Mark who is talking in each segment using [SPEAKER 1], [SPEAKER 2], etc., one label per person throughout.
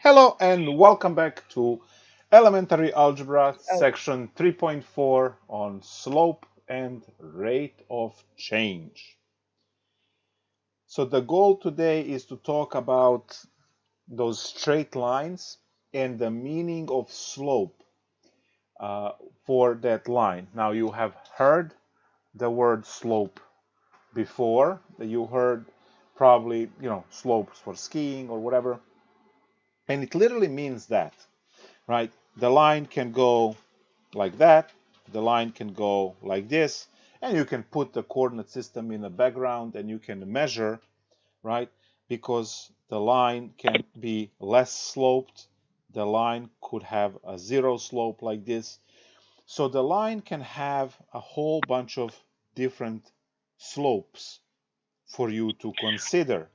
[SPEAKER 1] Hello and welcome back to Elementary Algebra
[SPEAKER 2] Oh,
[SPEAKER 1] section 3.4 on slope and rate of change. So the goal today is to talk about those straight lines and the meaning of slope for that line. Now you have heard the word slope before. You heard probably, slopes for skiing or whatever. And it literally means that, right? The line can go like that, the line can go like this, and you can put the coordinate system in the background and you can measure, right? Because the line can be less sloped, the line could have a zero slope like this. So the line can have a whole bunch of different slopes for you to consider.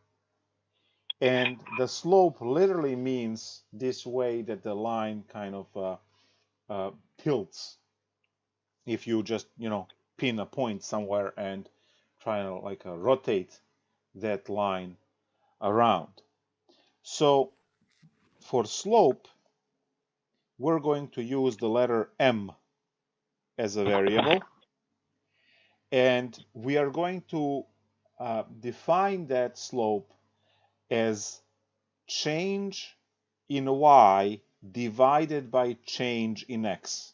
[SPEAKER 1] And the slope literally means this way that the line kind of tilts if you just pin a point somewhere and try to rotate that line around. So for slope we're going to use the letter m as a variable, and we are going to define that slope as change in y divided by change in x.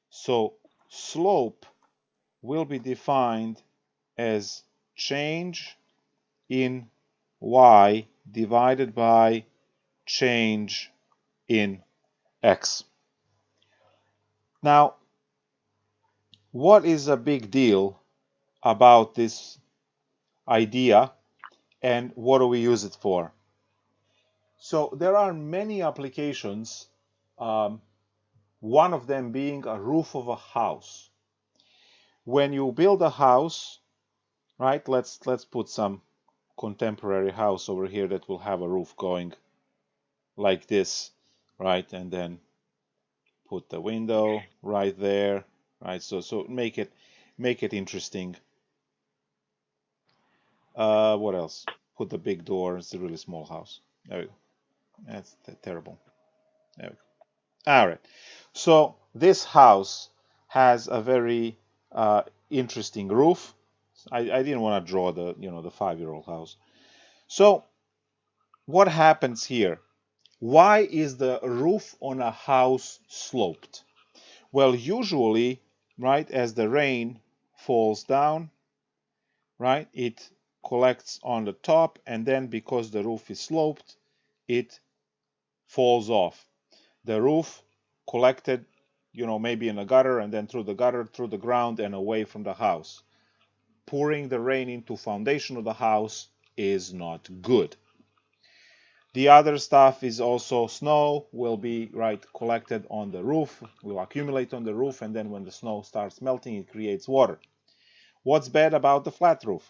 [SPEAKER 1] So slope will be defined as change in y divided by change in x. Now, what is a big deal about this idea and what do we use it for? So there are many applications, one of them being a roof of a house. When you build a house, right, let's put some contemporary house over here that will have a roof going like this, right? And then put the window right there, right? So make it interesting. What else? Put the big door. It's a really small house. There we go. That's terrible. There we go. All right. So this house has a very interesting roof. I didn't want to draw the the 5-year-old house. So what happens here? Why is the roof on a house sloped? Well, usually, right, as the rain falls down, right, it collects on the top, and then because the roof is sloped, it falls off. The roof collected, maybe in a gutter, and then through the gutter, through the ground, and away from the house. Pouring the rain into foundation of the house is not good. The other stuff is also snow will be collected on the roof, will accumulate on the roof, and then when the snow starts melting, it creates water. What's bad about the flat roof?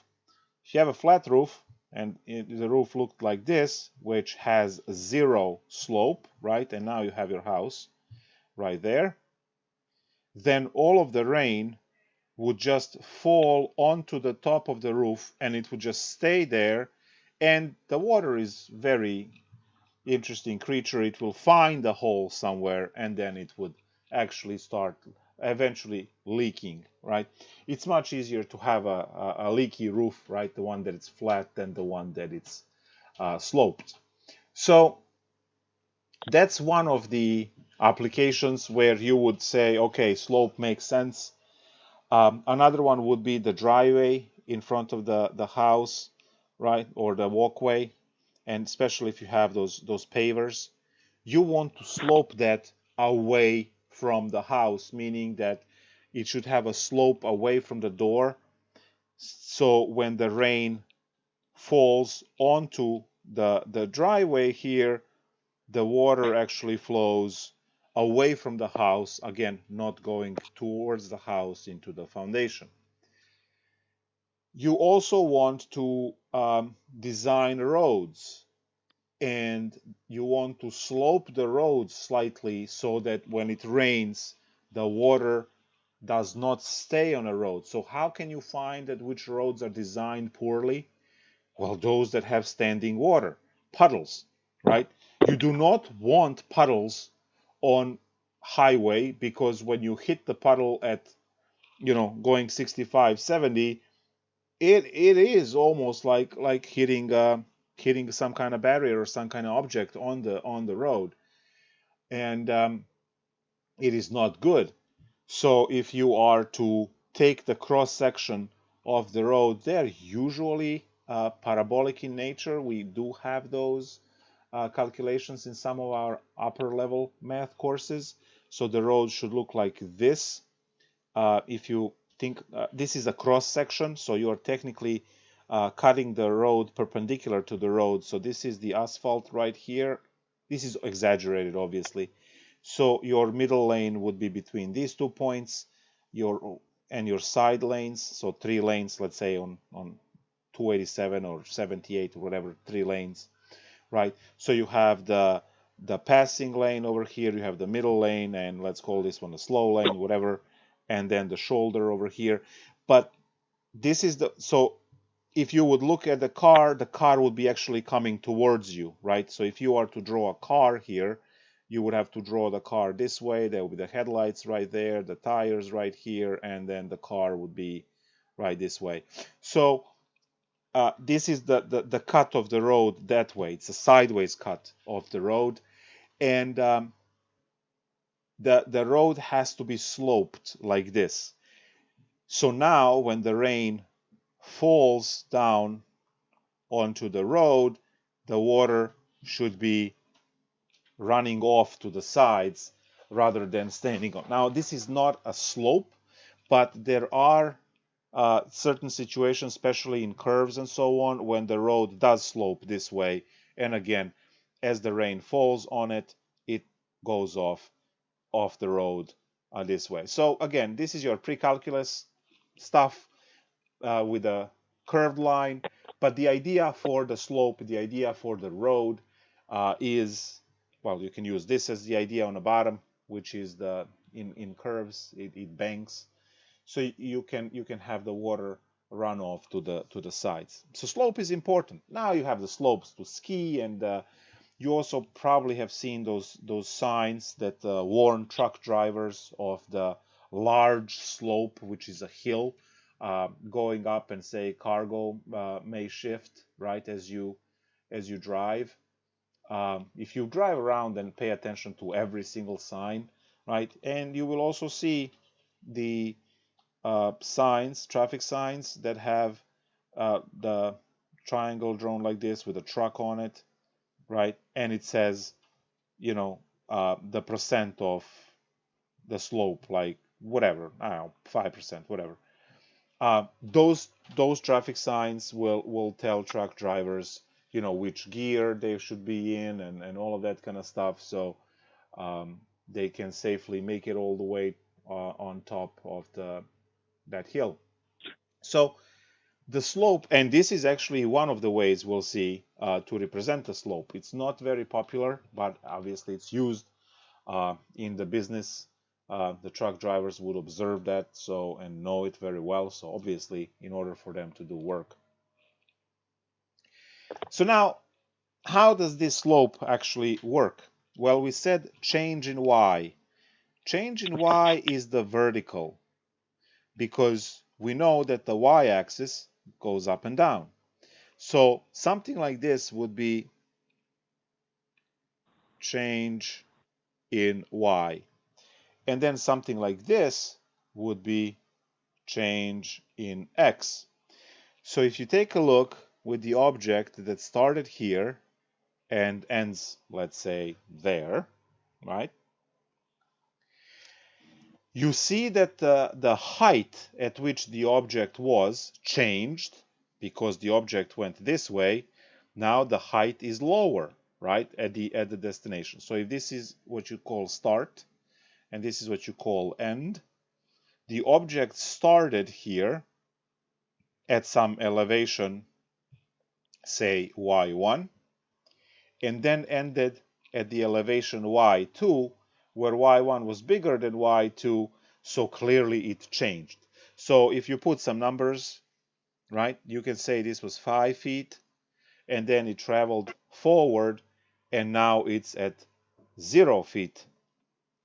[SPEAKER 1] If you have a flat roof and the roof looked like this, which has zero slope, right, and now you have your house right there, then all of the rain would just fall onto the top of the roof and it would just stay there, and the water is very interesting creature. It will find a hole somewhere and then it would actually start eventually leaking, right? It's much easier to have a leaky roof, right? The one that is flat than the one that it's sloped. So that's one of the applications where you would say, okay, slope makes sense. Another one would be the driveway in front of the house, right? Or the walkway. And especially if you have those pavers, you want to slope that away from the house, meaning that it should have a slope away from the door. So when the rain falls onto the driveway here, the water actually flows away from the house, again, not going towards the house into the foundation. You also want to design roads, and you want to slope the roads slightly so that when it rains, the water does not stay on a road. So how can you find that which roads are designed poorly? Well, those that have standing water, puddles, right? You do not want puddles on highway, because when you hit the puddle at, going 65, 70, it is almost like hitting some kind of barrier or some kind of object on the road, and it is not good. So if you are to take the cross section of the road, they're usually parabolic in nature. We do have those calculations in some of our upper level math courses. So the road should look like this. If you think this is a cross section, so you're technically cutting the road perpendicular to the road. So this is the asphalt right here. This is exaggerated, obviously. So your middle lane would be between these 2 points, your side lanes. So 3 lanes, let's say on 287 or 78 or whatever, 3 lanes, right? So you have the passing lane over here, you have the middle lane, and let's call this one a slow lane, whatever, and then the shoulder over here. But this is so if you would look at the car would be actually coming towards you, right? So if you are to draw a car here, you would have to draw the car this way. There will be the headlights right there, the tires right here, and then the car would be right this way. So this is the cut of the road that way. It's a sideways cut of the road, and the road has to be sloped like this. So now when the rain falls down onto the road, the water should be running off to the sides rather than standing on. Now, this is not a slope, but there are certain situations, especially in curves and so on, when the road does slope this way. And again, as the rain falls on it, it goes off the road this way. So again, this is your pre-calculus stuff with a curved line. But the idea for the slope, the idea for the road is, well, you can use this as the idea on the bottom, which is in curves, it banks. So you can have the water run off to the sides. So slope is important. Now you have the slopes to ski, and you also probably have seen those signs that warn truck drivers of the large slope, which is a hill going up, and say cargo may shift, right, as you drive. If you drive around and pay attention to every single sign, right, and you will also see the signs, traffic signs that have the triangle drawn like this with a truck on it, right, and it says, the percent of the slope, like whatever, I don't know, 5%, whatever. Those traffic signs will tell truck drivers, which gear they should be in, and all of that kind of stuff, so they can safely make it all the way on top of that hill. So the slope, and this is actually one of the ways we'll see to represent the slope. It's not very popular, but obviously it's used in the business. The truck drivers would observe that and know it very well. So obviously, in order for them to do work. So now, how does this slope actually work? Well, we said change in y. Change in y is the vertical, because we know that the y-axis goes up and down. So something like this would be change in y. And then something like this would be change in x. So if you take a look with the object that started here and ends, let's say, there, right? You see that the height at which the object was changed, because the object went this way. Now the height is lower, right, at the destination. So if this is what you call start, and this is what you call end, the object started here at some elevation, say y1, and then ended at the elevation y2, where y1 was bigger than y2, so clearly it changed. So if you put some numbers, right, you can say this was 5 feet, and then it traveled forward, and now it's at 0 feet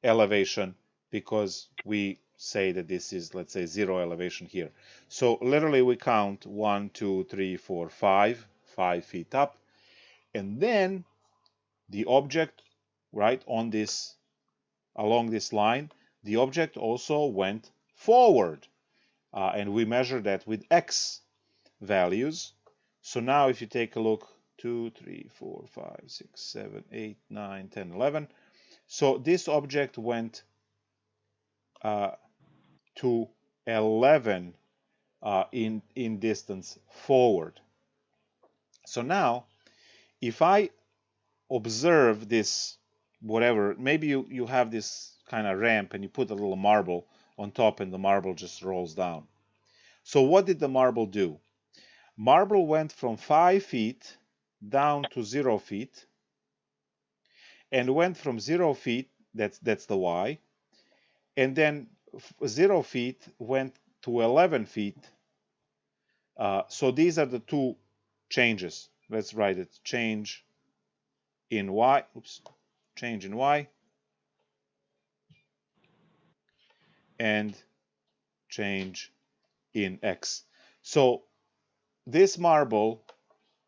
[SPEAKER 1] elevation because we say that this is, let's say, 0 elevation here. So literally we count 1, 2, 3, 4, 5 feet up, and then the object, right, on this, along this line, the object also went forward, and we measure that with x values. So now if you take a look, 2, 3, 4, 5, 6, 7, 8, 9, 10, 11. So this object went to 11 in distance forward. So now, if I observe this, whatever, maybe you have this kind of ramp and you put a little marble on top and the marble just rolls down. So what did the marble do? Marble went from 5 feet down to 0 feet, and went from 0 feet, that's the y, and then 0 feet went to 11 feet. So these are the two changes. Let's write it. Change in y. Oops. Change in y. And change in x. So this marble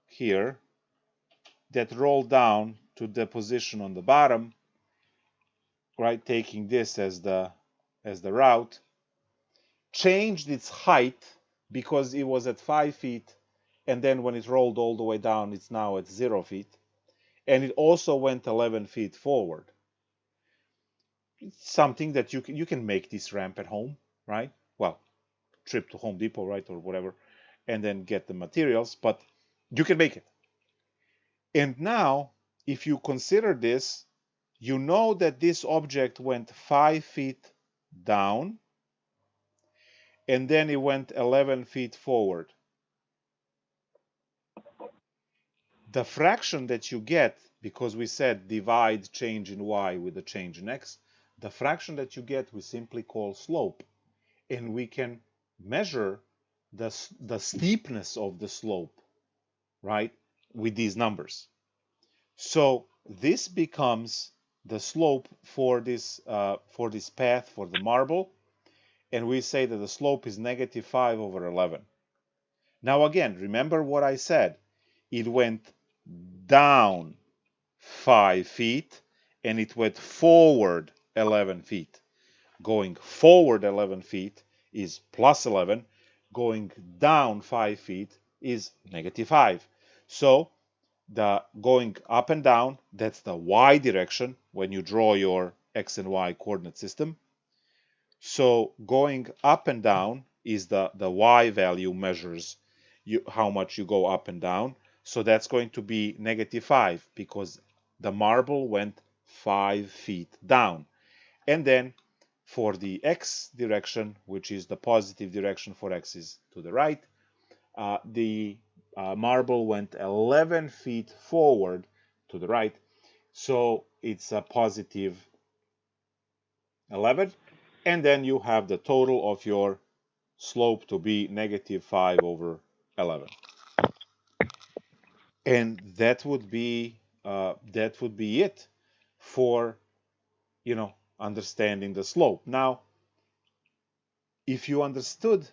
[SPEAKER 1] here that rolled down to the position on the bottom, right, taking this as the route, changed its height because it was at 5 feet, and then when it rolled all the way down, it's now at 0 feet, and it also went 11 feet forward. It's something that you can make this ramp at home, right? Well, trip to Home Depot, right, or whatever, and then get the materials, but you can make it. And now, if you consider this, you know that this object went 5 feet down, and then it went 11 feet forward. The fraction that you get, because we said divide change in y with the change in x, the fraction that you get we simply call slope. And we can measure the steepness of the slope, right, with these numbers. So this becomes the slope for this path for the marble, and we say that the slope is -5/11. Now again, remember what I said. It went down 5 feet and it went forward 11 feet. Going forward 11 feet is +11. Going down 5 feet is -5. So the going up and down, that's the y direction when you draw your x and y coordinate system. So going up and down is the y value measures how much you go up and down. So that's going to be -5 because the marble went 5 feet down. And then for the x direction, which is the positive direction for x is to the right, the marble went 11 feet forward to the right. So it's a +11. And then you have the total of your slope to be -5/11. And that would be it for understanding the slope. Now, if you understood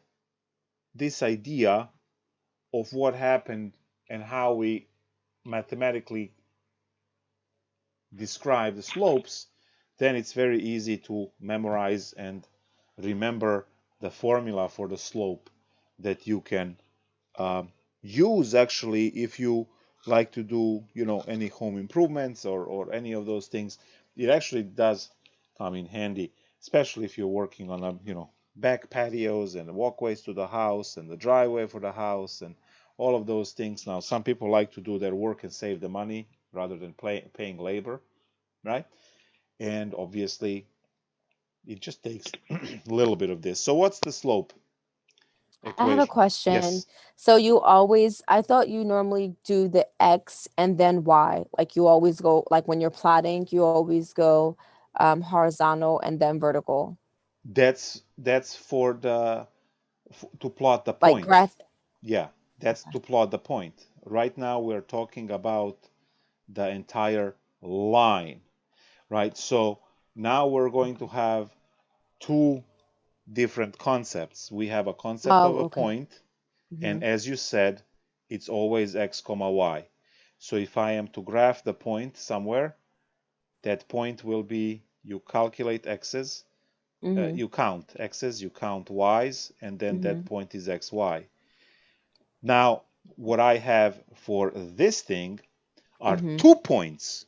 [SPEAKER 1] this idea of what happened and how we mathematically describe the slopes, then it's very easy to memorize and remember the formula for the slope that you can use actually if you like to do any home improvements or any of those things. It actually does come in handy, especially if you're working on back patios and walkways to the house and the driveway for the house and all of those things. Now some people like to do their work and save the money rather than paying labor, right? And obviously it just takes a little bit of this. So what's the slope
[SPEAKER 2] I have a
[SPEAKER 1] equation?
[SPEAKER 2] question.
[SPEAKER 1] Yes.
[SPEAKER 2] So I thought you normally do the X and then Y. Like you always go, like when you're plotting, you always go horizontal and then vertical.
[SPEAKER 1] That's for to plot the
[SPEAKER 2] Like
[SPEAKER 1] point.
[SPEAKER 2] graph.
[SPEAKER 1] Yeah, that's to plot the point. Right now we're talking about the entire line, right? So now we're going to have two different concepts. We have a concept of
[SPEAKER 2] Oh,
[SPEAKER 1] a
[SPEAKER 2] okay.
[SPEAKER 1] point, and as you said, it's always x comma y. So if I am to graph the point somewhere, that point will be, you calculate x's, you count x's, you count y's, and then that point is xy. Now, what I have for this thing are 2 points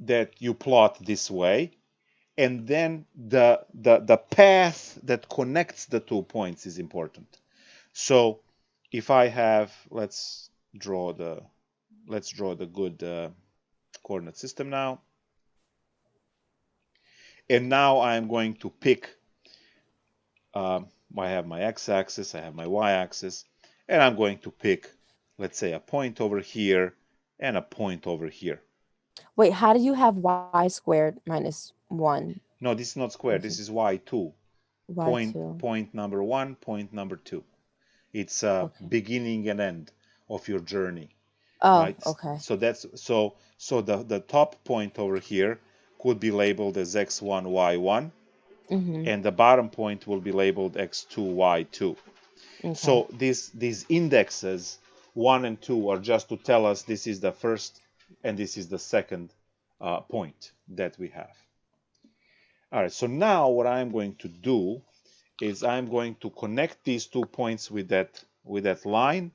[SPEAKER 1] that you plot this way, and then the path that connects the 2 points is important. So if I have, let's draw the good coordinate system now. And now I'm going to pick, I have my x-axis, I have my y-axis, and I'm going to pick, let's say, a point over here and a point over here.
[SPEAKER 2] Wait, how do you have y squared minus 1?
[SPEAKER 1] No, this is not squared. This is y2.
[SPEAKER 2] Y2.
[SPEAKER 1] Point number 1, point number 2. It's a beginning and end of your journey.
[SPEAKER 2] Oh,
[SPEAKER 1] right?
[SPEAKER 2] okay.
[SPEAKER 1] So that's so the top point over here could be labeled as x1, y1, and the bottom point will be labeled x2, y2.
[SPEAKER 2] Okay.
[SPEAKER 1] So these indexes 1 and 2 are just to tell us this is the first and this is the second point that we have. All right, so now what I'm going to do is I'm going to connect these 2 points with that line,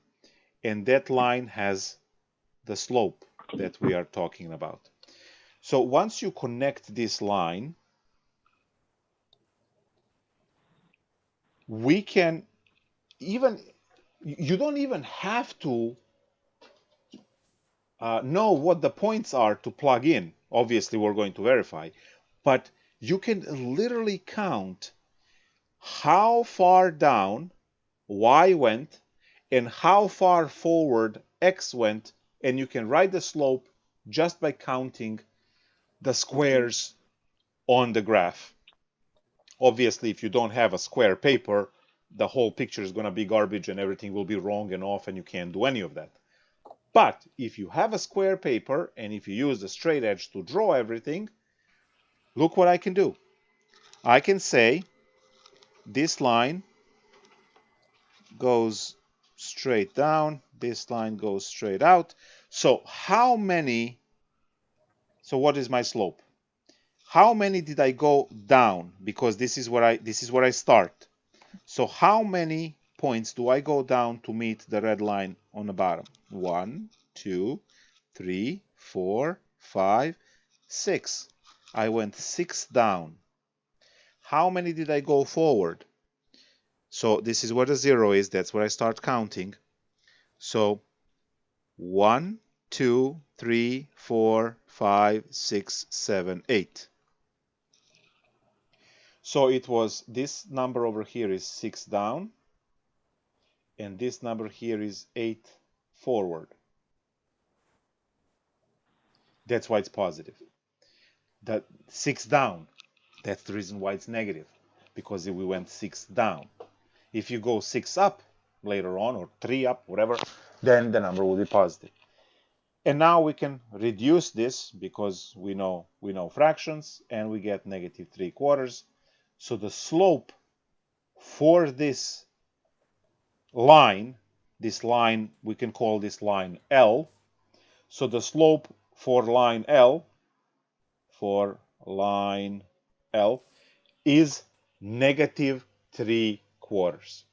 [SPEAKER 1] and that line has the slope that we are talking about. So once you connect this line, we can even, you don't even have to know what the points are to plug in. Obviously, we're going to verify, but you can literally count how far down y went and how far forward x went, and you can write the slope just by counting the squares on the graph. Obviously, if you don't have a square paper, the whole picture is going to be garbage and everything will be wrong and off, and you can't do any of that. But if you have a square paper and if you use the straight edge to draw everything, look what I can do. I can say this line goes straight down, this line goes straight out. So what is my slope? How many did I go down? Because this is where I start. So how many points do I go down to meet the red line on the bottom? 1, 2, 3, 4, 5, 6. I went 6 down. How many did I go forward? So this is where the 0 is. That's where I start counting. So 1, 2, 3, 4, 5, 6, 7, 8. So it was, this number over here is 6 down, and this number here is 8 forward. That's why it's positive. That 6 down, that's the reason why it's negative, because we went 6 down. If you go 6 up later on, or 3 up, whatever, then the number will be positive. And now we can reduce this because we know fractions, and we get negative 3/4. So the slope for this line, we can call this line L. So the slope for line L is negative 3/4.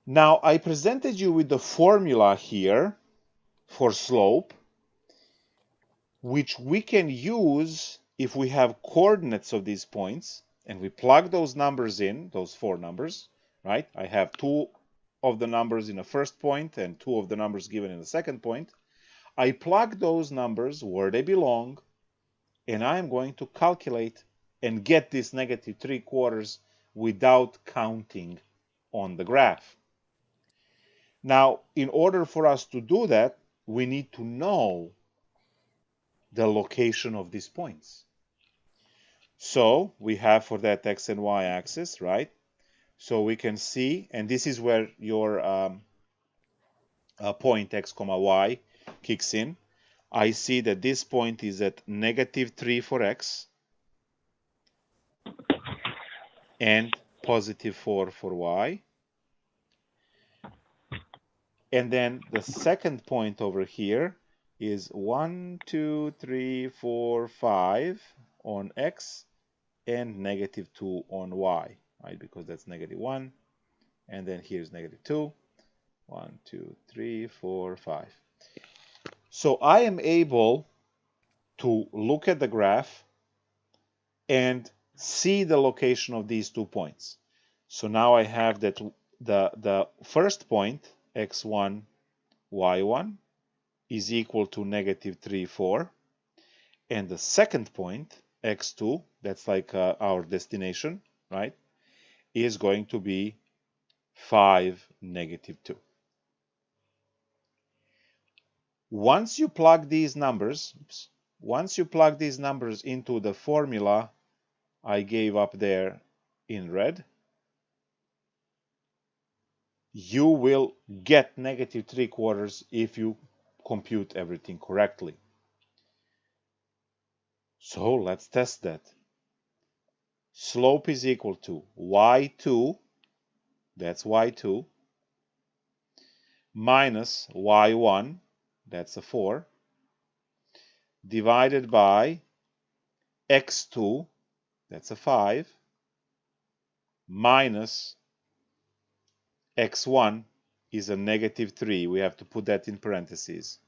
[SPEAKER 1] Now I presented you with the formula here for slope, which we can use if we have coordinates of these points, and we plug those numbers in, those 4 numbers, right? I have 2 of the numbers in the first point and 2 of the numbers given in the second point. I plug those numbers where they belong, and I'm going to calculate and get this negative 3/4 without counting on the graph. Now, in order for us to do that, we need to know the location of these points. So we have for that x and y axis, right? So we can see, and this is where your point x comma y kicks in, I see that this point is at -3 for x and +4 for y. And then the second point over here is 1, 2, 3, 4, 5 on x and -2 on y, right? Because that's -1. And then here's -2. 1, 2, 3, 4, 5. So I am able to look at the graph and see the location of these 2 points. So now I have that the first point, x1, y1, is equal to -3, 4. And the second point, x2, that's like our destination, right, is going to be 5, -2. Once you plug these numbers into the formula I gave up there in red, you will get -3/4 if you compute everything correctly. So let's test that. Slope is equal to y2, that's y2, minus y1, that's a 4, divided by x2, that's a 5, minus x1 is a -3. We have to put that in parentheses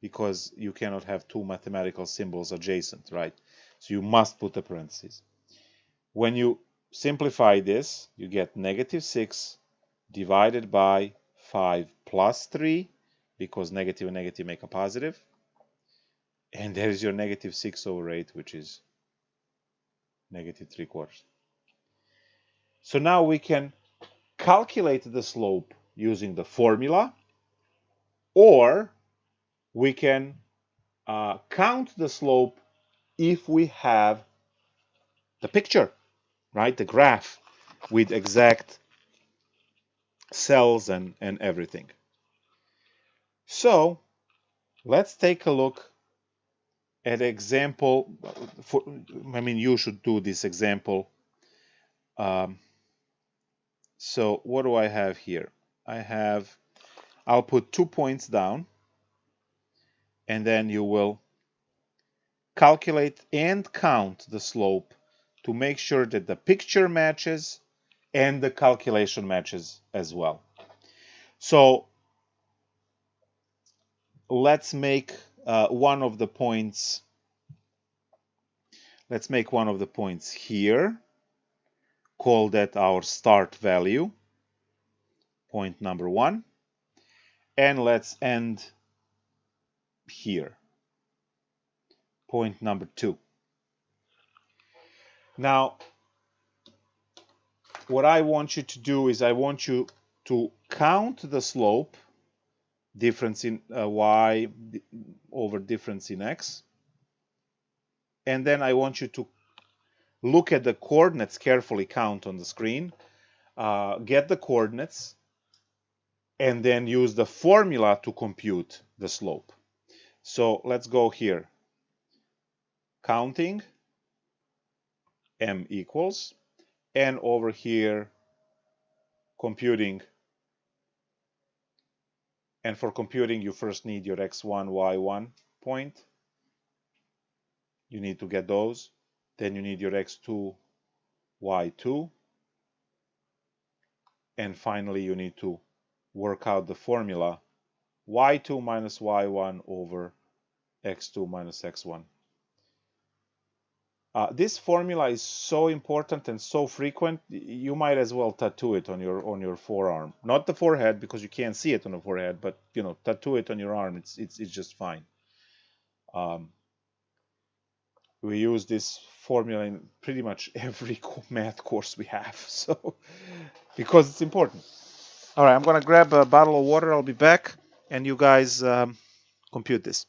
[SPEAKER 1] because you cannot have 2 mathematical symbols adjacent, right? So you must put the parentheses. When you simplify this, you get -6 divided by 5 plus 3, because negative and negative make a positive. And there is your -6/8, which is -3/4. So now we can calculate the slope using the formula, or we can count the slope if we have the picture, right? The graph with exact cells and everything. So let's take a look at example. You should do this example. So what do I have here? I'll put 2 points down, and then you will calculate and count the slope to make sure that the picture matches and the calculation matches as well. So let's make one of the points. Let's make one of the points here. Call that our start value, point number 1. And let's end here, point number 2. Now, what I want you to do is I want you to count the slope, difference in y over difference in x. And then I want you to look at the coordinates carefully, count on the screen, get the coordinates, and then use the formula to compute the slope. So let's go here. Counting, m equals, and over here, computing. And for computing, you first need your x1, y1 point. You need to get those. Then you need your x2, y2. And finally, you need to work out the formula y2 minus y1 over x2 minus x1. This formula is so important and so frequent, you might as well tattoo it on your forearm. Not the forehead, because you can't see it on the forehead, but tattoo it on your arm. It's just fine. We use this formula in pretty much every math course we have, so because it's important. All right, I'm gonna grab a bottle of water. I'll be back, and you guys compute this.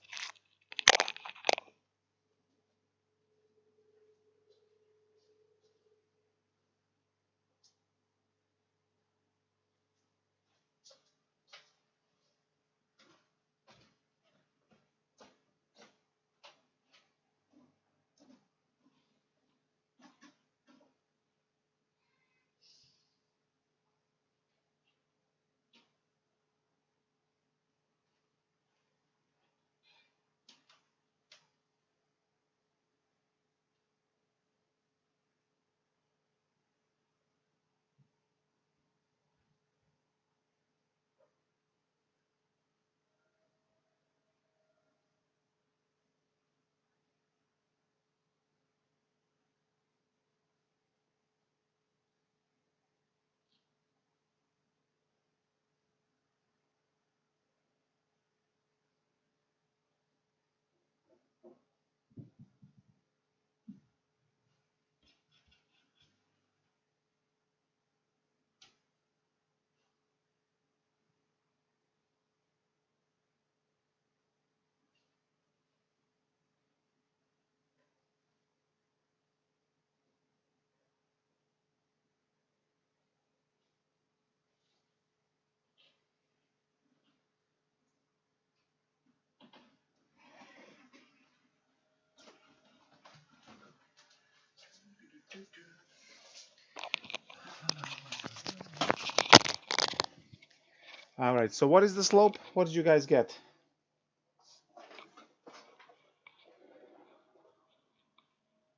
[SPEAKER 1] All right, so what is the slope? What did you guys get?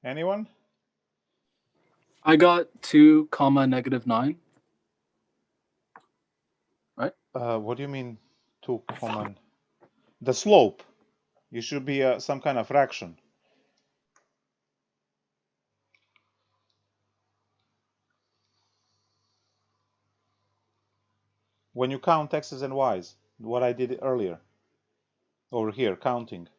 [SPEAKER 1] Anyone?
[SPEAKER 3] I got 2 comma -9. Right?
[SPEAKER 1] What do you mean 2 common? The slope. It should be some kind of fraction. When you count x's and y's, what I did earlier. Over here, counting.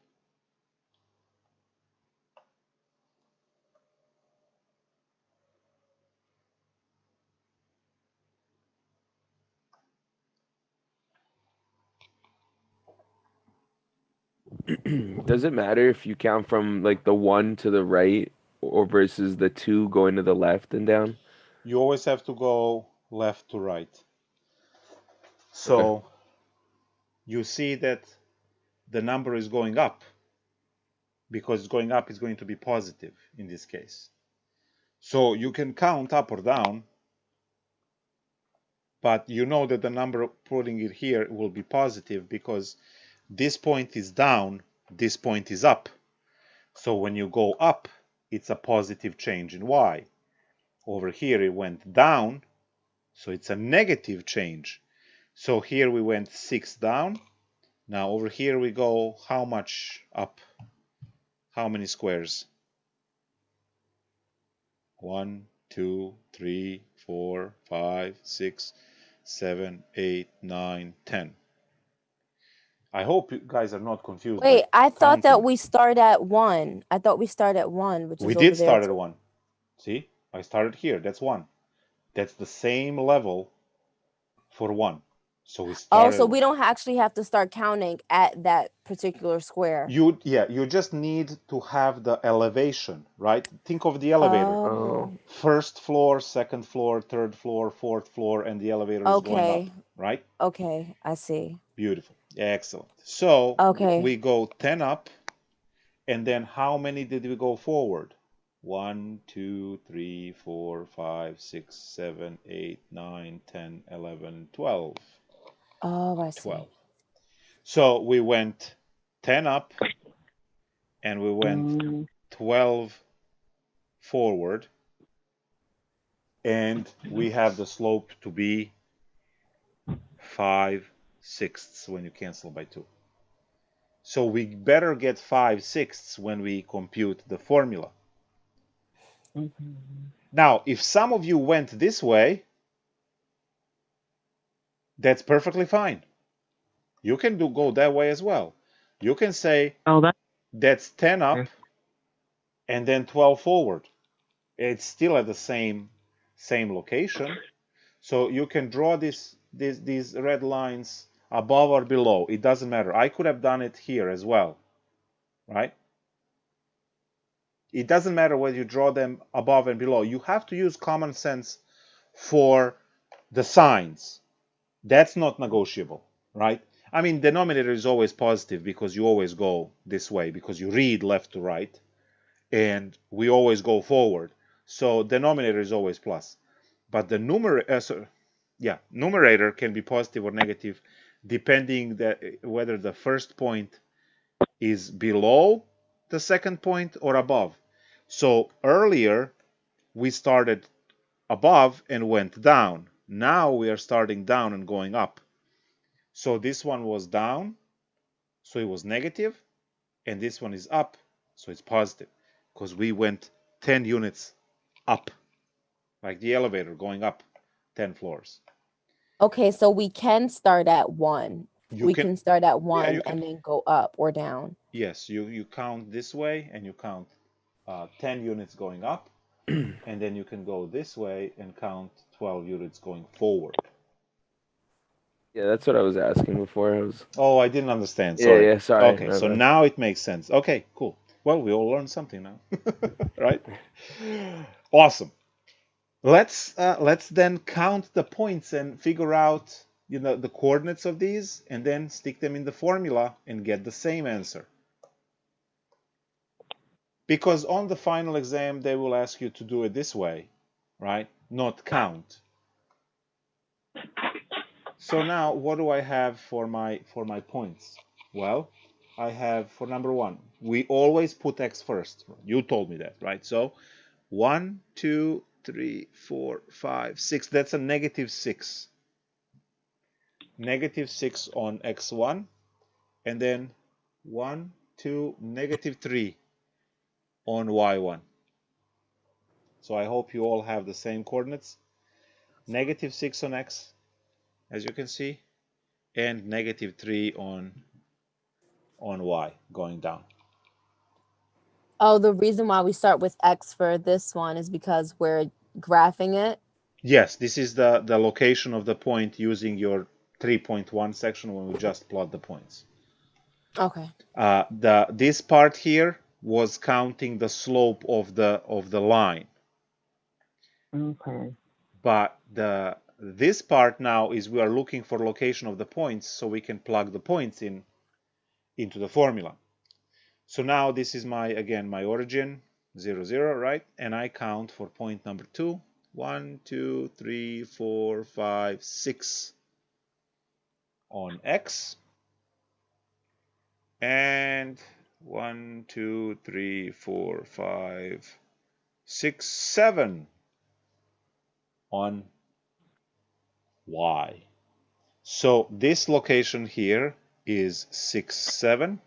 [SPEAKER 4] Does it matter if you count from like the 1 to the right or versus the 2 going to the left and down?
[SPEAKER 1] You always have to go left to right. So you see that the number is going up. Because it's going up, it's going to be positive in this case. So you can count up or down, but you know that the number putting it here will be positive because this point is down, this point is up. So when you go up, it's a positive change in y. Over here it went down, so it's a negative change. So here we went 6 down. Now over here we go how much up? How many squares? 1, 2, 3, 4, 5, 6, 7, 8, 9, 10. I hope you guys are not confused.
[SPEAKER 2] Wait, I thought that
[SPEAKER 1] counting.
[SPEAKER 2] we start at 1. I thought we start at 1, which is
[SPEAKER 1] We
[SPEAKER 2] over
[SPEAKER 1] did
[SPEAKER 2] there.
[SPEAKER 1] start at 1. See, I started here. That's 1. That's the same level for 1. So we started.
[SPEAKER 2] Oh, so we don't actually have to start counting at that particular square.
[SPEAKER 1] You just need to have the elevation, right? Think of the elevator.
[SPEAKER 2] Oh.
[SPEAKER 1] First floor, second floor, third floor, fourth floor, and the elevator is going up, right?
[SPEAKER 2] Okay, I see.
[SPEAKER 1] Beautiful. Excellent. So
[SPEAKER 2] Okay.
[SPEAKER 1] we go 10 up, and then how many did we go forward? 1, 2, 3, 4, 5, 6, 7, 8, 9, 10, 11, 12.
[SPEAKER 2] Oh, I see.
[SPEAKER 1] 12. So we went 10 up, and we went 12 forward, and we have the slope to be 5/6 when you cancel by 2. So we better get 5/6 when we compute the formula. Now, if some of you went this way, that's perfectly fine. You can go that way as well. You can say that's 10 up and then 12 forward. It's still at the same location. So you can draw these red lines above or below. It doesn't matter. I could have done it here as well, right? It doesn't matter whether you draw them above and below. You have to use common sense for the signs. That's not negotiable, right? I mean, denominator is always positive because you always go this way because you read left to right, and we always go forward. So denominator is always plus. But the numerator can be positive or negative depending whether the first point is below the second point or above. So earlier we started above and went down. Now we are starting down and going up. So this one was down, so it was negative, and this one is up, so it's positive, because we went 10 units up, like the elevator going up 10 floors.
[SPEAKER 2] Okay, so we can start at 1. We can start at 1 and then go up or down.
[SPEAKER 1] Yes, you count this way and you count 10 units going up, and then you can go this way and count 12 units going forward.
[SPEAKER 4] Yeah, that's what I was asking before.
[SPEAKER 1] Oh, I didn't understand. Sorry.
[SPEAKER 4] Yeah, sorry.
[SPEAKER 1] Okay, so now it makes sense. Okay, cool. Well, we all learned something now, right? Awesome. Let's then count the points and figure out, the coordinates of these, and then stick them in the formula and get the same answer. Because on the final exam, they will ask you to do it this way, right? Not count. So now what do I have for my points? Well, I have for number 1, we always put x first. You told me that, right? So 1, 2, 3, 4, 5, 6. That's a -6. -6 on x1, and then 1, 2, -3 on y1. So I hope you all have the same coordinates. -6 on x, as you can see, and -3 on y going down.
[SPEAKER 2] Oh, the reason why we start with X for this one is because we're graphing it.
[SPEAKER 1] Yes, this is the location of the point using your 3.1 section when we just plot the points.
[SPEAKER 2] Okay.
[SPEAKER 1] This part here was counting the slope of the line.
[SPEAKER 2] Okay.
[SPEAKER 1] But this part now is we are looking for location of the points so we can plug the points into the formula. So now this is my origin 0, 0, right? And I count for point number 2. 1, 2, 3, 4, 5, 6 on x, and 1, 2, 3, 4, 5, 6, 7 on y. So this location here is 6, 7,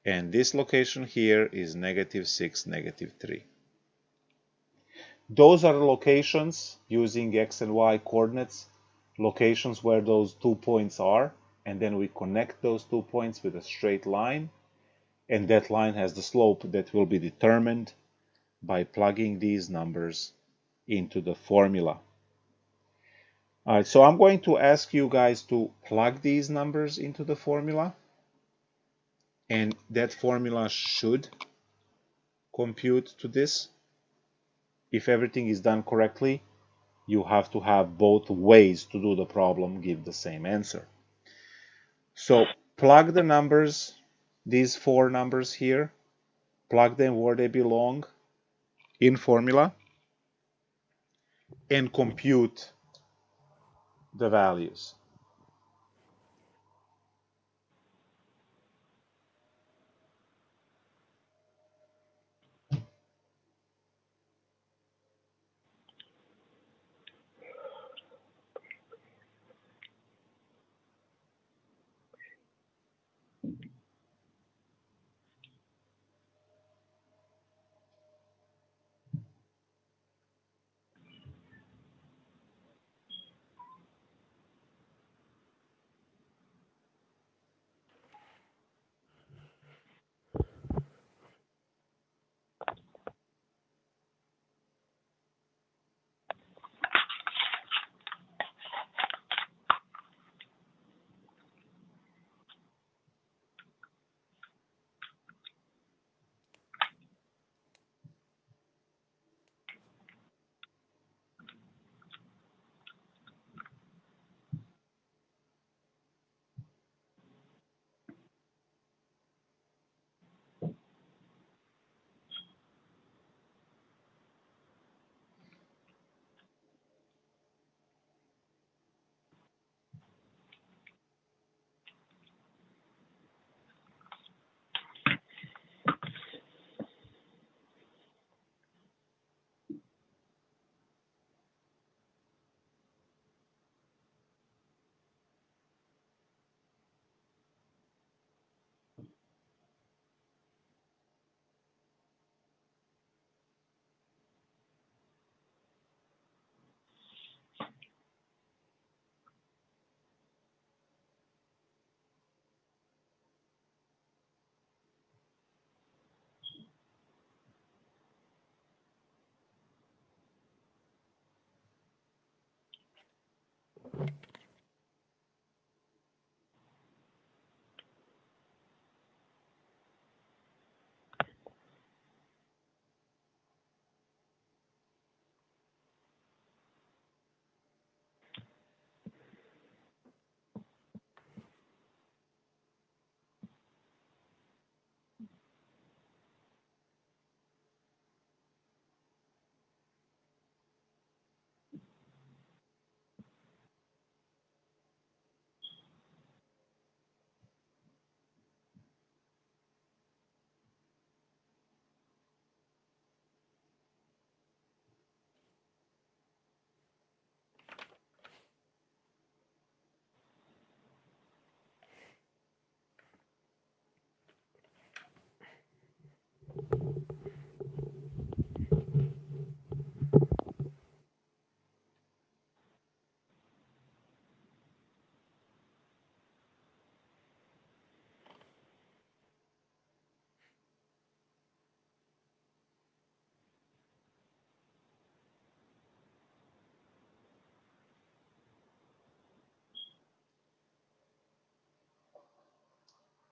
[SPEAKER 1] and this location here is -6, -3. Those are locations using x and y coordinates, locations where those 2 points are, and then we connect those 2 points with a straight line, and that line has the slope that will be determined by plugging these numbers into the formula. All right, so I'm going to ask you guys to plug these numbers into the formula, and that formula should compute to this. If everything is done correctly, you have to have both ways to do the problem give the same answer. So plug the numbers, these 4 numbers here, plug them where they belong in formula, and compute the values.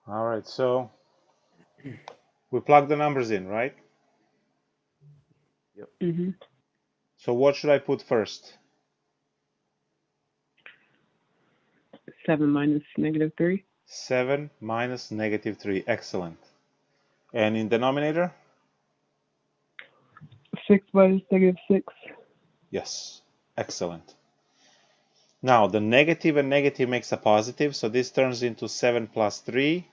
[SPEAKER 1] All right, so we plug the numbers in, right?
[SPEAKER 4] Yep.
[SPEAKER 5] Mm-hmm.
[SPEAKER 1] So what should I put first?
[SPEAKER 5] 7 minus -3.
[SPEAKER 1] 7 minus -3. Excellent. And in denominator?
[SPEAKER 5] 6 minus -6.
[SPEAKER 1] Yes. Excellent. Now, the negative and negative makes a positive, so this turns into 7 plus 3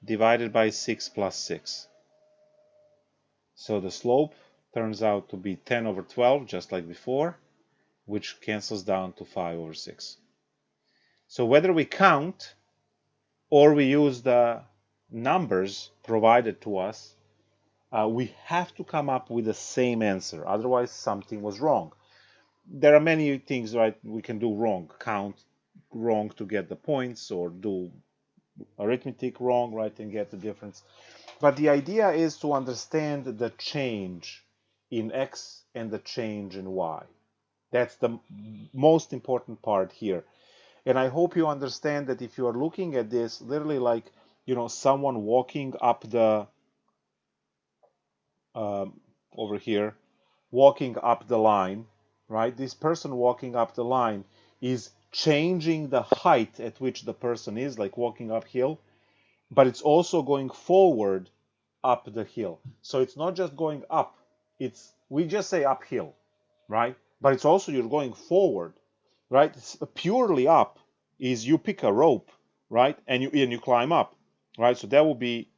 [SPEAKER 1] divided by 6 plus 6. So the slope turns out to be 10 over 12, just like before, which cancels down to 5 over 6. So whether we count or we use the numbers provided to us, we have to come up with the same answer. Otherwise, something was wrong. There are many things, right, we can do wrong. Count wrong to get the points, or do arithmetic wrong, right, and get the difference. But the idea is to understand the change in x and the change in y. That's the most important part here. And I hope you understand that if you are looking at this literally like, someone walking up the, over here, walking up the line, right? This person walking up the line is changing the height at which the person is, like walking uphill, but it's also going forward up the hill. So it's not just going up, we just say uphill, right? But it's also you're going forward, right? It's purely up is you pick a rope, right? And you climb up, right? So that will be,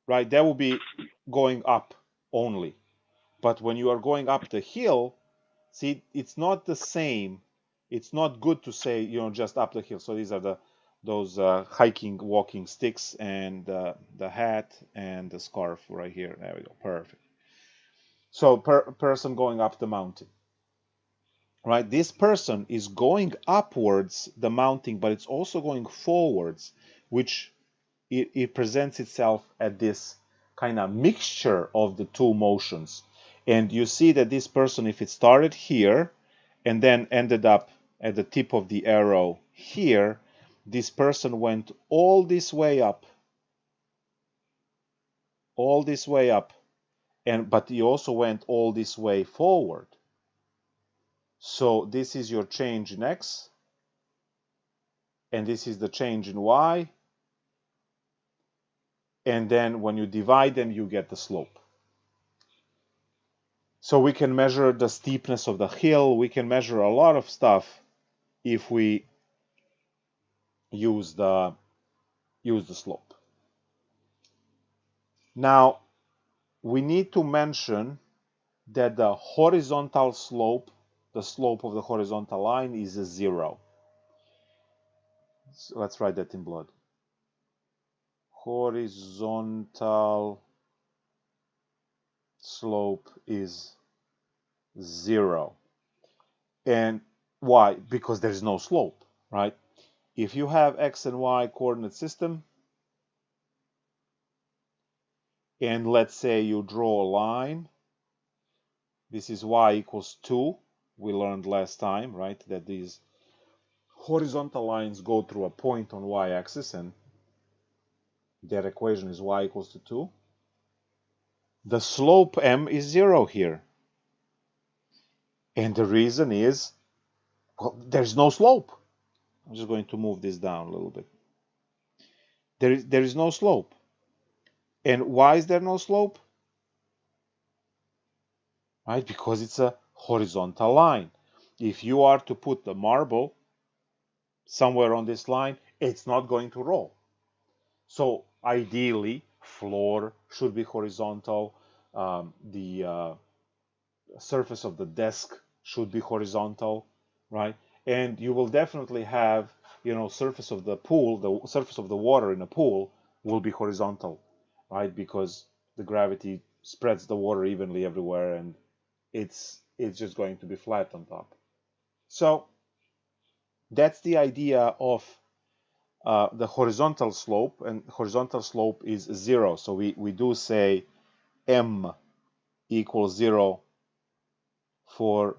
[SPEAKER 1] right? That will be going up only. But when you are going up the hill, see, it's not the same. It's not good to say, just up the hill. So these are those hiking, walking sticks, and the hat and the scarf right here. There we go. Perfect. So person going up the mountain, right? This person is going upwards the mountain, but it's also going forwards, which it presents itself at this kind of mixture of the two motions. And you see that this person, if it started here and then ended up at the tip of the arrow here, this person went all this way up, but he also went all this way forward. So this is your change in x, and this is the change in y, and then when you divide them, you get the slope. So we can measure the steepness of the hill. We can measure a lot of stuff if we use the slope. Now, we need to mention that the horizontal slope, the slope of the horizontal line, is a 0. So let's write that in blood. Horizontal slope is 0. And why? Because there is no slope, right? If you have x and y coordinate system, and let's say you draw a line, this is y equals 2. We learned last time, right, that these horizontal lines go through a point on y-axis, and that equation is y equals to 2. The slope m is 0 here. And the reason is, well, there's no slope. I'm just going to move this down a little bit. There is no slope. And why is there no slope? Right, because it's a horizontal line. If you are to put the marble somewhere on this line, it's not going to roll. So ideally, floor should be horizontal. The surface of the desk should be horizontal, right? And you will definitely have, surface of the pool, the surface of the water in a pool will be horizontal, right? Because the gravity spreads the water evenly everywhere, and it's just going to be flat on top. So that's the idea of the horizontal slope, and horizontal slope is 0. So we do say m equals 0 for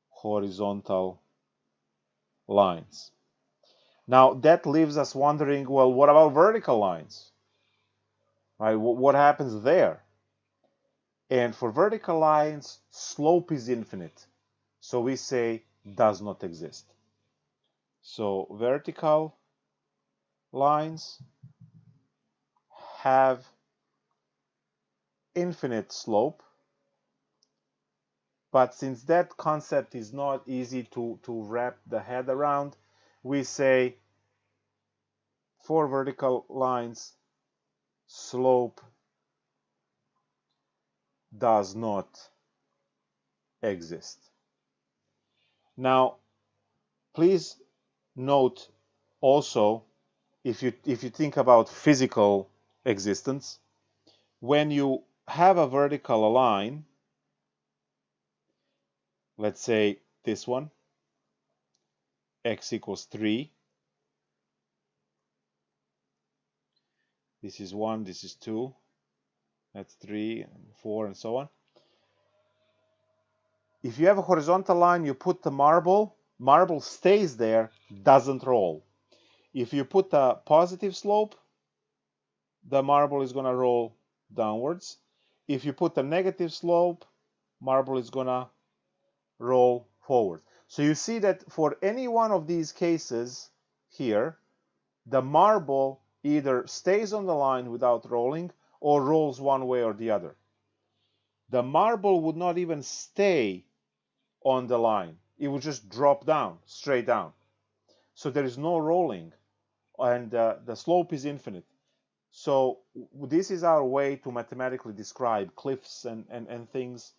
[SPEAKER 1] horizontal lines. Now that leaves us wondering, well, what about vertical lines? Right? What happens there? And for vertical lines, slope is infinite. So we say does not exist. So vertical lines have infinite slope, but since that concept is not easy to wrap the head around, we say for vertical lines, slope does not exist. Now, please note also, if you think about physical existence, when you have a vertical line, let's say this one, x equals 3, this is 1, this is 2, that's 3 and 4 and so on. If you have a horizontal line, you put the marble stays there, doesn't roll. If you put a positive slope, the marble is going to roll downwards. If you put a negative slope, marble is going to roll forward. So you see that for any one of these cases here, the marble either stays on the line without rolling or rolls one way or the other. The marble would not even stay on the line. It would just drop down, straight down. So there is no rolling, and the slope is infinite. So this is our way to mathematically describe cliffs and things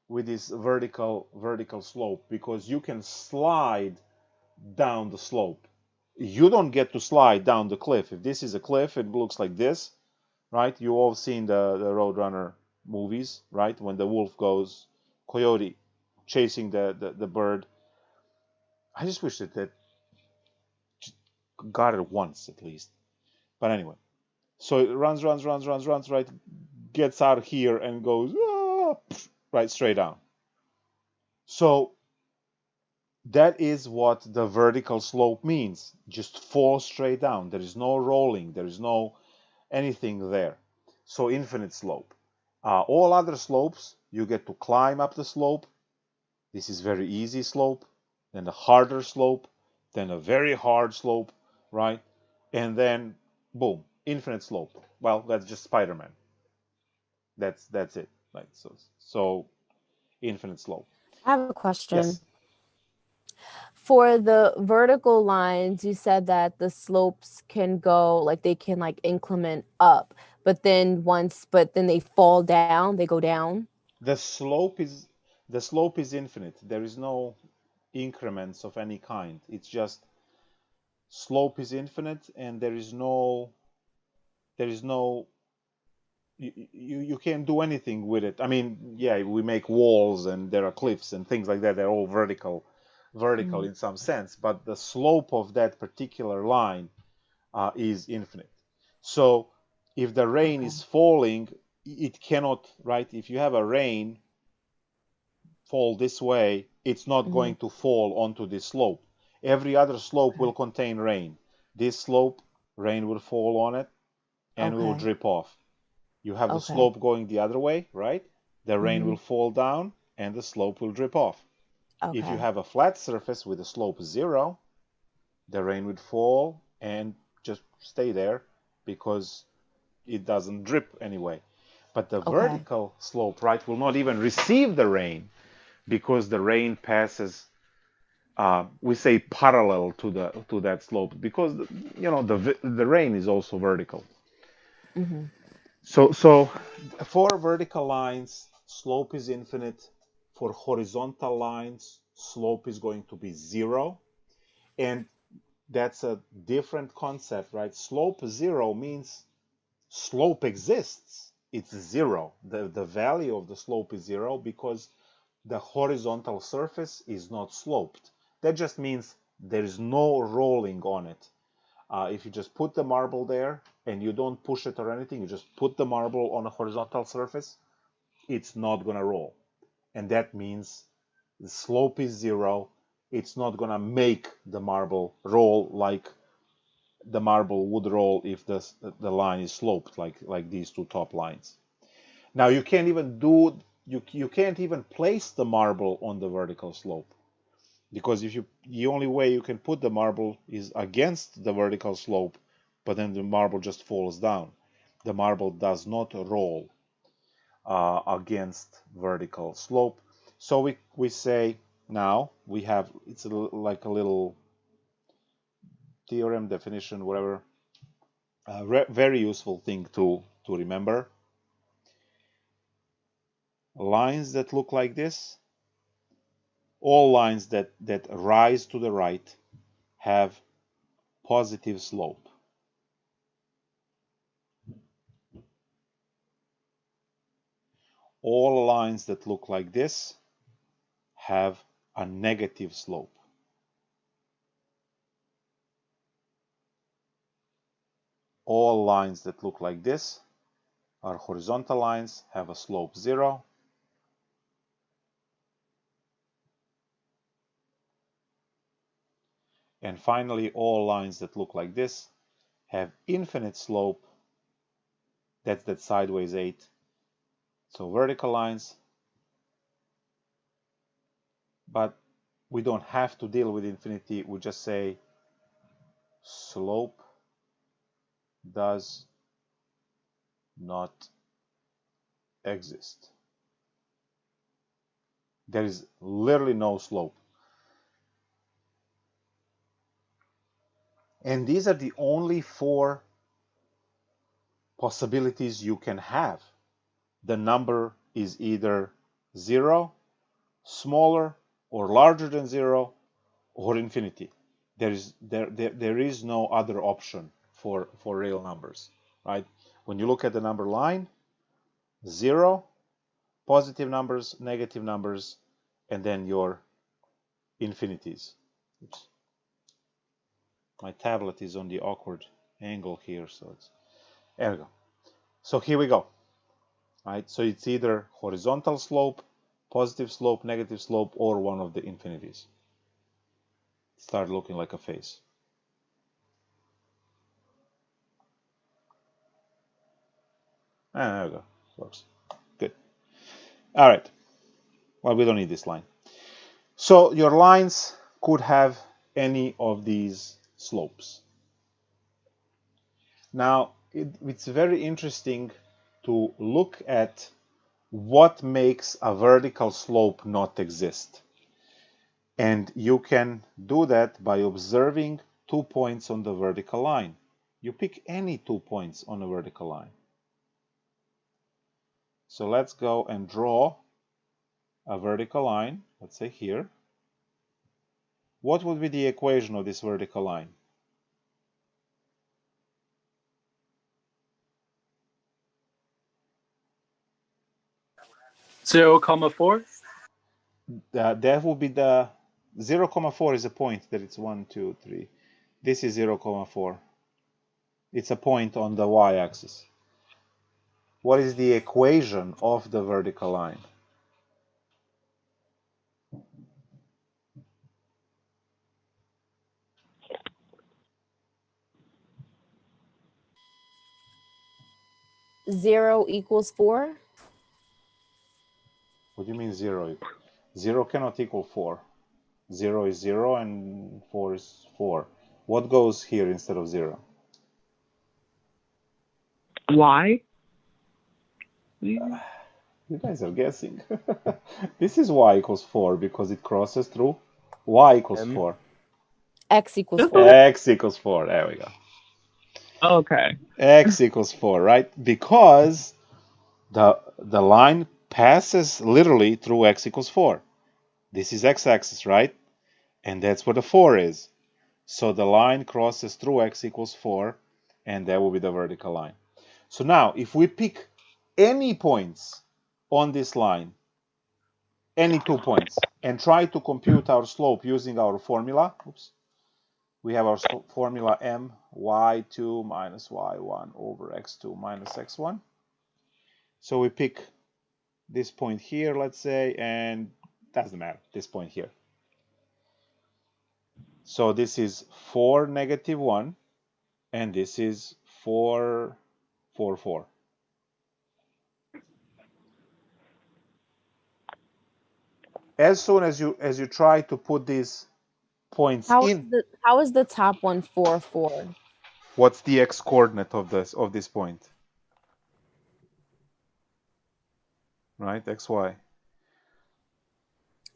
[SPEAKER 1] with this vertical slope, because you can slide down the slope. You don't get to slide down the cliff. If this is a cliff, it looks like this, right? You all seen the Roadrunner movies, right? When the wolf goes, coyote, chasing the bird. I just wish that got it once at least. But anyway, so it runs, right? Gets out here and goes, right, straight down. So that is what the vertical slope means. Just fall straight down. There is no rolling. There is no anything there. So infinite slope. All other slopes, you get to climb up the slope. This is very easy slope. Then a harder slope. Then a very hard slope, right? And then, boom, infinite slope. Well, that's just Spider-Man. That's it. Right? So infinite slope.
[SPEAKER 2] I have a question.
[SPEAKER 1] Yes.
[SPEAKER 2] For the vertical lines, you said that the slopes can go, like they can like increment up, but then they fall down, they go down.
[SPEAKER 1] The slope is infinite. There is no increments of any kind. It's just slope is infinite, and there is no you can't do anything with it. I mean, yeah, we make walls and there are cliffs and things like that. They're all vertical in some sense, but the slope of that particular line is infinite. So if the rain is falling, it cannot, right? If you have a rain fall this way, it's not going to fall onto this slope. Every other slope will contain rain. This slope, rain will fall on it and will drip off. You have the slope going the other way, right? The rain will fall down and the slope will drip off. If you have a flat surface with a slope 0, the rain would fall and just stay there because it doesn't drip anyway. But the vertical slope, right, will not even receive the rain because the rain passes, we say parallel to that slope, because the rain is also vertical. So for vertical lines, slope is infinite. For horizontal lines, slope is going to be 0. And that's a different concept, right? Slope 0 means slope exists. It's 0. The value of the slope is 0 because the horizontal surface is not sloped. That just means there is no rolling on it. If you just put the marble there and you don't push it or anything, you just put the marble on a horizontal surface, it's not going to roll. And that means the slope is 0. it's not gonna make the marble roll like the marble would roll if the line is sloped like these two top lines. Now you can't even do you can't even place the marble on the vertical slope, because if you the only way you can put the marble is against the vertical slope, but then the marble just falls down. The marble does not roll against vertical slope. So we say now we have it's like a little theorem definition, whatever. Very useful thing to remember. Lines that look like this, all lines that rise to the right have positive slope. All lines that look like this have a negative slope. All lines that look like this are horizontal lines, have a slope 0. And finally, all lines that look like this have infinite slope. That's that sideways 8. So vertical lines, but we don't have to deal with infinity. We just say slope does not exist. There is literally no slope. And these are the only 4 possibilities you can have. The number is either 0, smaller or larger than 0, or infinity. There is no other option for real numbers, right? When you look at the number line, 0, positive numbers, negative numbers, and then your infinities. Oops. My tablet is on the awkward angle here, so it's there we go. So here we go. Right? So it's either horizontal slope, positive slope, negative slope, or one of the infinities. Start looking like a face. There we go. Works. Good. All right. Well, we don't need this line. So your lines could have any of these slopes. Now, it's very interesting to look at what makes a vertical slope not exist. And you can do that by observing 2 points on the vertical line. You pick any 2 points on a vertical line. So let's go and draw a vertical line, let's say here. What would be the equation of this vertical line?
[SPEAKER 3] Zero comma 4.
[SPEAKER 1] That will be the 0, 4 is a point that it's 1, 2, 3. This is 0, 4. It's a point on the y-axis. What is the equation of the vertical line?
[SPEAKER 2] Zero equals 4.
[SPEAKER 1] What do you mean 0? 0 cannot equal 4. 0 is 0 and 4 is 4. What goes here instead of 0?
[SPEAKER 5] Y?
[SPEAKER 1] You guys are guessing. This is y equals 4 because it crosses through. Y equals 4.
[SPEAKER 2] X equals 4.
[SPEAKER 1] X equals 4. There we go.
[SPEAKER 5] Okay.
[SPEAKER 1] X equals 4, right? Because the line passes literally through x equals 4. This is x-axis, right? And that's where the 4 is. So the line crosses through x equals 4, and that will be the vertical line. So now, if we pick any points on this line, any 2 points, and try to compute our slope using our formula, oops, we have our formula m y2 minus y1 over x2 minus x1. So we pick this point here, let's say, and doesn't matter, this point here. So this is 4, -1, and this is 4, 4, 4. As soon as you try to put these points in,
[SPEAKER 2] How is the top one 4, 4?
[SPEAKER 1] what's the x coordinate of this point? Right, xy.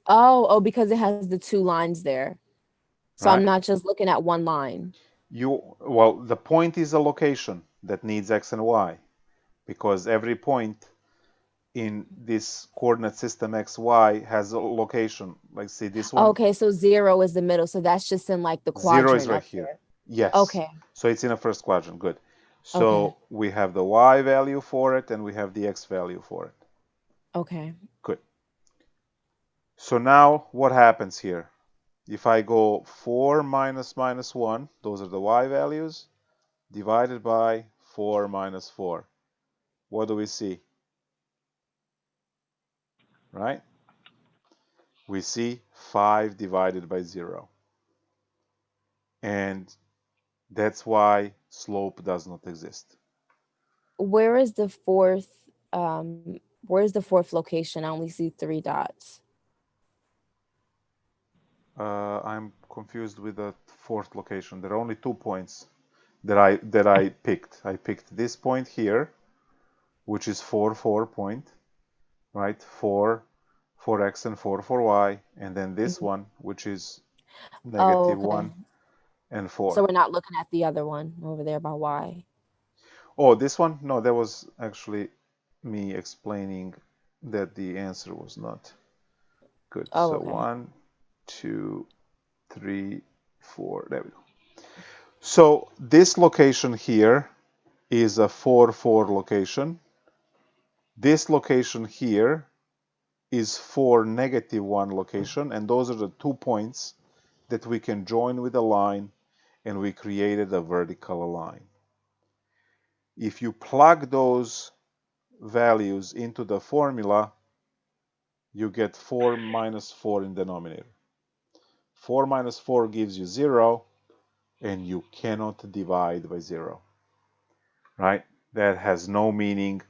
[SPEAKER 2] Oh, because it has the 2 lines there. So
[SPEAKER 1] Right.
[SPEAKER 2] I'm not just looking at one line.
[SPEAKER 1] Well, the point is a location that needs x and y, because every point in this coordinate system xy has a location. Like, see this one?
[SPEAKER 2] Okay, so 0 is the middle. So that's just in like the
[SPEAKER 1] 0
[SPEAKER 2] quadrant
[SPEAKER 1] is right
[SPEAKER 2] up
[SPEAKER 1] here.
[SPEAKER 2] there.
[SPEAKER 1] Yes.
[SPEAKER 2] Okay.
[SPEAKER 1] So it's in a first quadrant. Good. So
[SPEAKER 2] Okay.
[SPEAKER 1] we have the y value for it, and we have the x value for it.
[SPEAKER 2] Okay.
[SPEAKER 1] Good. So now what happens here? If I go 4 minus minus 1, those are the y values, divided by 4 minus 4. What do we see? Right? We see 5 divided by 0. And that's why slope does not exist.
[SPEAKER 2] Where is the fourth location? I only see 3 dots.
[SPEAKER 1] I'm confused with the fourth location. There are only 2 points that I picked. I picked this point here, which is 4, 4 point, right? 4 for x and 4 for y, and then this one, which is
[SPEAKER 2] Oh, okay.
[SPEAKER 1] -1 and 4.
[SPEAKER 2] So we're not looking at the other one over there by y.
[SPEAKER 1] Oh, this one? No, that was actually me explaining that the answer was not good.
[SPEAKER 2] Oh,
[SPEAKER 1] So
[SPEAKER 2] okay.
[SPEAKER 1] 1, 2, 3, 4. There we go. So this location here is a 4, 4 location. This location here is 4, -1 location, and those are the 2 points that we can join with a line, and we created a vertical line. If you plug those values into the formula, you get 4 minus 4 in denominator. 4 minus 4 gives you 0, and you cannot divide by 0. Right? That has no meaning,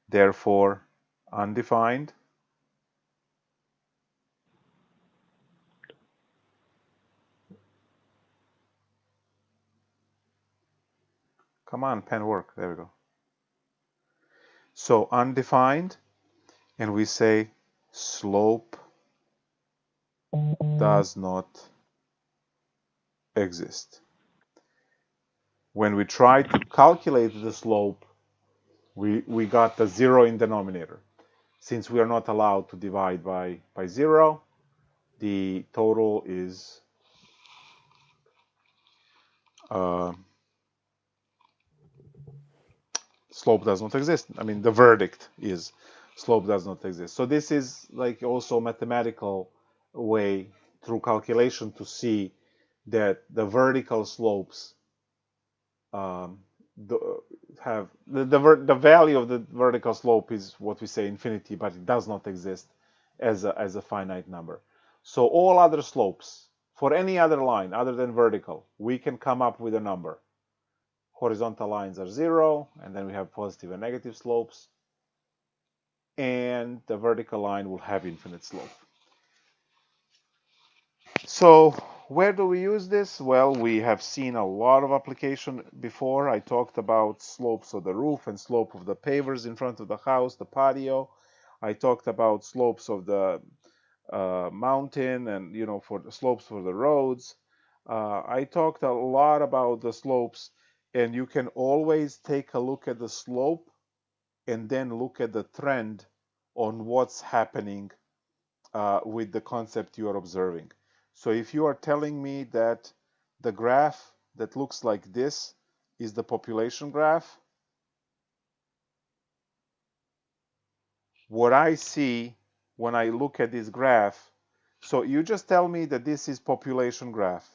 [SPEAKER 1] therefore undefined. Come on, pen work. There we go. So undefined, and we say slope does not exist. When we try to calculate the slope, we got the 0 in denominator. Since we are not allowed to divide by 0, the total is slope does not exist. I mean, the verdict is slope does not exist. So this is like also a mathematical way through calculation to see that the vertical slopes the value of the vertical slope is what we say infinity, but it does not exist as a finite number. So all other slopes for any other line other than vertical, we can come up with a number. Horizontal lines are 0, and then we have positive and negative slopes, and the vertical line will have infinite slope. So where do we use this? Well, we have seen a lot of application before. I talked about slopes of the roof and slope of the pavers in front of the house, the patio. I talked about slopes of the mountain and, for the slopes for the roads. I talked a lot about the slopes, and you can always take a look at the slope and then look at the trend on what's happening with the concept you are observing. So if you are telling me that the graph that looks like this is the population graph, what I see when I look at this graph, so you just tell me that this is population graph,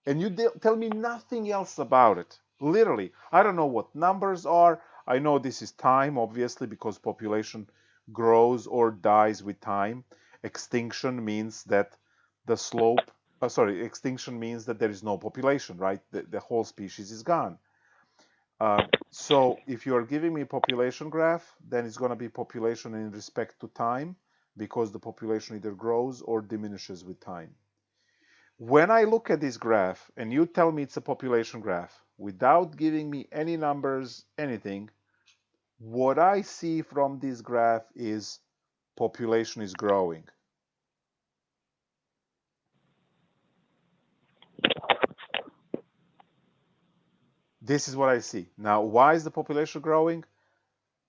[SPEAKER 1] and you tell me nothing else about it. Literally, I don't know what numbers are. I know this is time, obviously, because population grows or dies with time. Extinction means that the slope, extinction means that there is no population, right? The whole species is gone. So if you are giving me a population graph, then it's going to be population in respect to time, because the population either grows or diminishes with time. When I look at this graph and you tell me it's a population graph without giving me any numbers, anything, what I see from this graph is population is growing. This is what I see. Now, why is the population growing?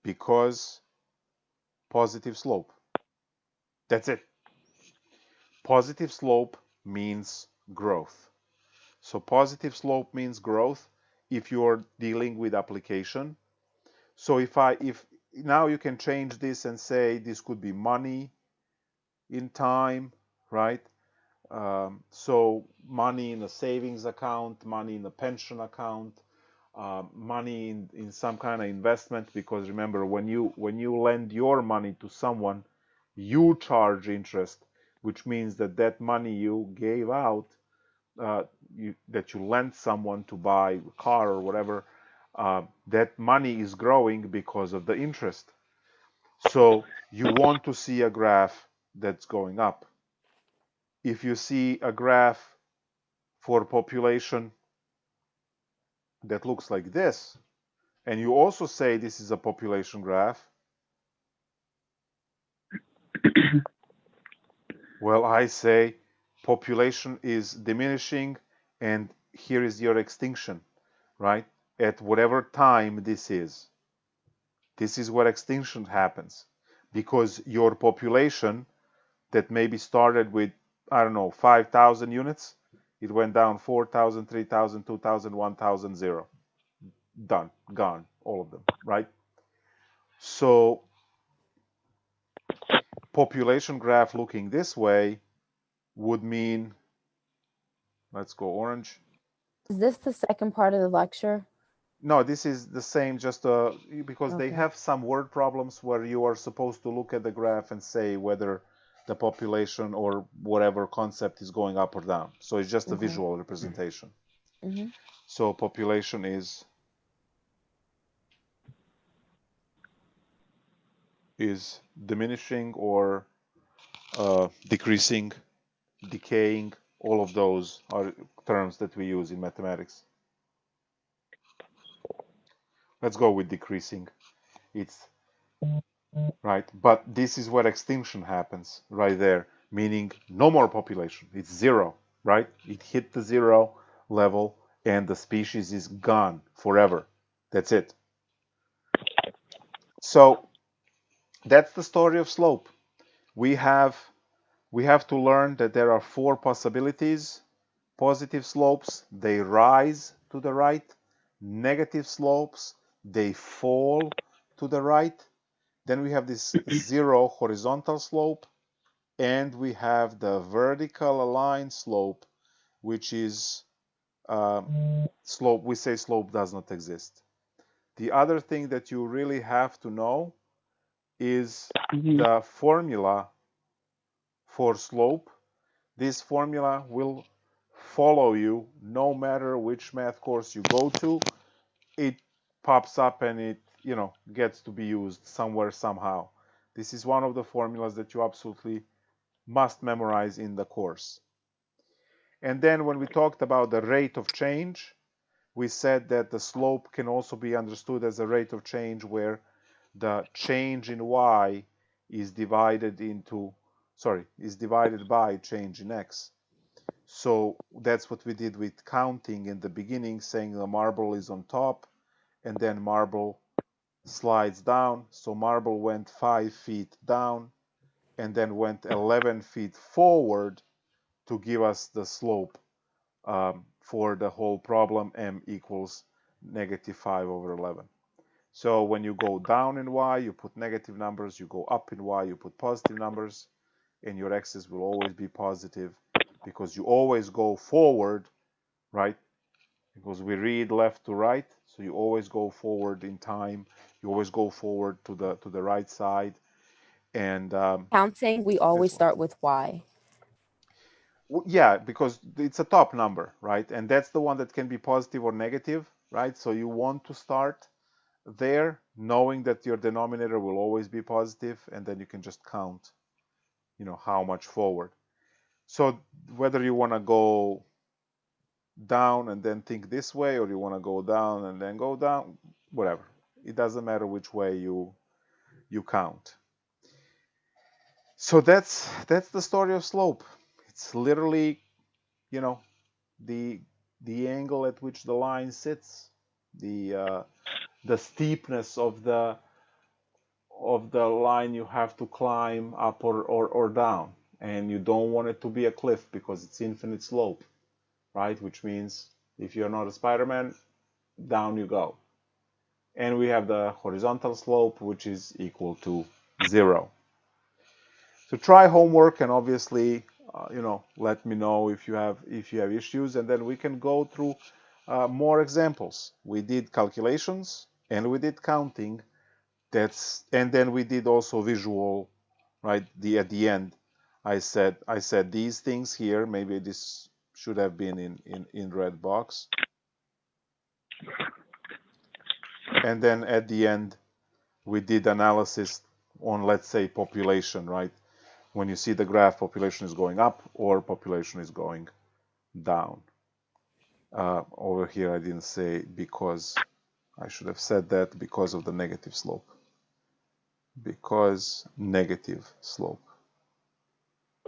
[SPEAKER 1] Because positive slope. That's it. Positive slope means growth. So positive slope means growth if you're dealing with application. So if now you can change this and say this could be money in time, right? So money in a savings account, money in a pension account, money in some kind of investment, because remember, when you lend your money to someone, you charge interest, which means that money you gave out, that you lent someone to buy a car or whatever, that money is growing because of the interest. So you want to see a graph that's going up. If you see a graph for population that looks like this, and you also say this is a population graph, well, I say population is diminishing, and here is your extinction, right? At whatever time this is. This is where extinction happens, because your population that maybe started with, I don't know, 5,000 units, it went down 4,000, 3,000, 2,000, 1,000, 0. Done, gone, all of them, right? So population graph looking this way would mean, let's go orange.
[SPEAKER 2] Is this the second part of the lecture?
[SPEAKER 1] No, this is the same, just because they
[SPEAKER 2] Okay.
[SPEAKER 1] have some word problems where you are supposed to look at the graph and say whether the population or whatever concept is going up or down. So it's just a visual representation. So population is diminishing or decreasing, decaying. All of those are terms that we use in mathematics. Let's go with decreasing. It's right, but this is where extinction happens, right there, meaning no more population. It's zero, right? It hit the zero level and the species is gone forever. That's it. So that's the story of slope. We have to learn that there are 4 possibilities. Positive slopes, they rise to the right. Negative slopes, they fall to the right. Then we have this 0 horizontal slope, and we have the vertical aligned slope, which is slope. We say slope does not exist. The other thing that you really have to know is the formula for slope. This formula will follow you no matter which math course you go to. It pops up and it, gets to be used somewhere, somehow. This is one of the formulas that you absolutely must memorize in the course. And then when we talked about the rate of change, we said that the slope can also be understood as a rate of change where the change in y is divided by change in x. So that's what we did with counting in the beginning, saying the marble is on top and then marble slides down. So marble went 5 feet down and then went 11 feet forward to give us the slope for the whole problem, m equals -5/11. So when you go down in y, you put negative numbers. You go up in y, you put positive numbers. And your x's will always be positive because you always go forward, right? Because we read left to right, so you always go forward in time. You always go forward to the right side. And
[SPEAKER 2] Counting, we always
[SPEAKER 1] one.
[SPEAKER 2] start with y.
[SPEAKER 1] Yeah, because it's a top number, right? And that's the one that can be positive or negative, right? So you want to start there, knowing that your denominator will always be positive, and then you can just count, how much forward. So whether you want to go down and then think this way, or you want to go down and then go down, whatever. It doesn't matter which way you count. So that's the story of slope. It's literally, the angle at which the line sits, the steepness of the line you have to climb up or down, and you don't want it to be a cliff because it's infinite slope, right? Which means if you're not a Spider-Man, down you go. And we have the horizontal slope, which is equal to 0. So try homework, and obviously, let me know if you have issues, and then we can go through more examples. We did calculations and we did counting. And then we did also visual, right? At the end, I said these things here. Maybe this should have been in red box. And then at the end, we did analysis on, let's say, population, right? When you see the graph, population is going up or population is going down. Over here, I didn't say because. I should have said that because of the negative slope. Because negative slope.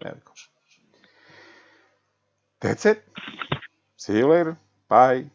[SPEAKER 1] There we go. That's it. See you later. Bye.